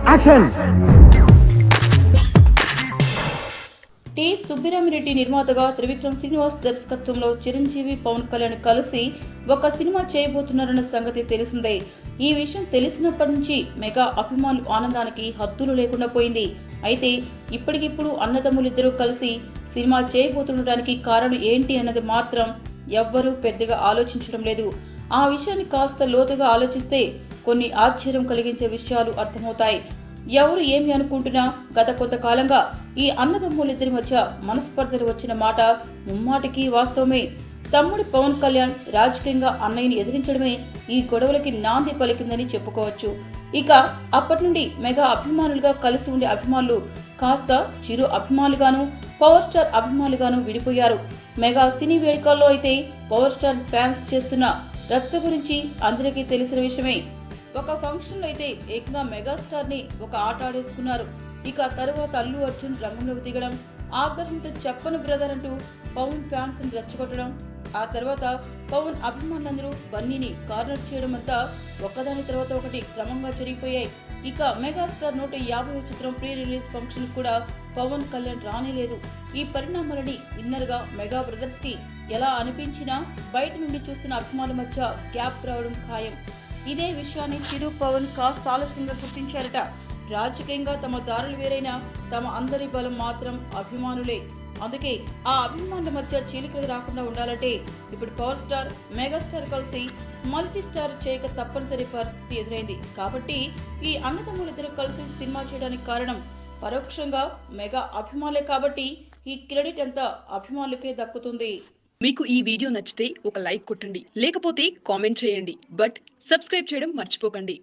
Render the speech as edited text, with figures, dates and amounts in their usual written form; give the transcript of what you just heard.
Action. T Subbirami Reddy నిర్మాతగా త్రివిక్రమ్ శ్రీనివాస్ దర్శకత్వంలో చిరంజీవి పవన్ కళ్యాణ్ కలిసి ఒక సినిమా చేయబోతున్నారన్న సంగతి తెలిసిందే. ఈ విషయం తెలిసినప్పటి నుంచి మెగా అభిమానులు ఆనందానికి హద్దులు లేకుండా పోయింది. అయితే ఇప్పటికిప్పుడు అన్నదమ్ములిద్దరూ కలిసి సినిమా చేయబోతుండడానికి కారణం ఏంటి అన్నది మాత్రం ఎవ్వరూ పెద్దగా ఆలోచించడం లేదు. ఆ విషయాన్ని కాస్త లోతుగా ఆలోచిస్తే కొన్ని ఆశ్చర్యం కలిగించే విషయాలు అర్థమవుతాయి. ఎవరు ఏమి అనుకుంటున్నా గత కొంతకాలంగా ఈ అన్నదమ్ములిద్దరి మధ్య మనస్పర్ధలు వచ్చిన మాట ముమ్మాటికి వాస్తవమే. తమ్ముడి పవన్ కళ్యాణ్ రాజకీయంగా అన్నయ్యని ఎదిరించడమే ఈ గొడవలకి నాంది పలికిందని చెప్పుకోవచ్చు. ఇక అప్పటి నుండి మెగా అభిమానులుగా కలిసి ఉండే అభిమానులు కాస్త చిరు అభిమానులుగాను, పవర్ స్టార్ అభిమానులుగాను విడిపోయారు. మెగా సినీ వేడుకల్లో అయితే పవర్ స్టార్ ఫ్యాన్స్ చేస్తున్న రచ్చ గురించి అందరికీ తెలిసిన విషయమే. ఒక ఫంక్షన్ లో అయితే ఏకంగా మెగాస్టార్ ని ఒక ఆట ఆడేసుకున్నారు. ఇక తరువాత అల్లు అర్జున్ రంగంలోకి దిగడం, ఆగ్రహంతో చెప్పను బ్రదర్ అంటూ పవన్ ఫ్యాన్స్ ని రెచ్చగొట్టడం, ఆ తర్వాత పవన్ అభిమానులందరూ బన్నీని కార్నర్ చేయడం అంతా ఒకదాని తర్వాత ఒకటి క్రమంగా జరిగిపోయాయి. ఇక మెగాస్టార్ 150వ చిత్రం ప్రీ రిలీజ్ ఫంక్షన్ కూడా పవన్ కళ్యాణ్ రానేలేదు. ఈ పరిణామాలని ఇన్నర్ గా మెగా బ్రదర్స్ కి ఎలా అనిపించినా బయట నుండి చూస్తున్న అభిమానుల మధ్య గ్యాప్ రావడం ఖాయం. ఇదే విషయాన్ని చిరు పవన్ కాస్త ఆలస్యంగా గుర్తించారట. రాజకీయంగా తమ దారులు వేరైనా తమ అందరి బలం మాత్రం అభిమానులే. అందుకే ఆ అభిమానుల మధ్య చీలికలు రాకుండా ఉండాలంటే ఇప్పుడు పవర్ స్టార్ మెగాస్టార్ కలిసి మల్టీ స్టార్ చేయక తప్పనిసరి పరిస్థితి ఎదురైంది. కాబట్టి ఈ అన్నదమ్ములిద్దరూ కలిసి సినిమా చేయడానికి కారణం పరోక్షంగా మెగా అభిమానులే. కాబట్టి ఈ క్రెడిట్ అంతా అభిమానులకే దక్కుతుంది. మీకు ఈ వీడియో నచ్చితే ఒక లైక్ కొట్టండి, లేకపోతే కామెంట్ చేయండి. బట్ సబ్స్క్రైబ్ చేయడం మర్చిపోకండి.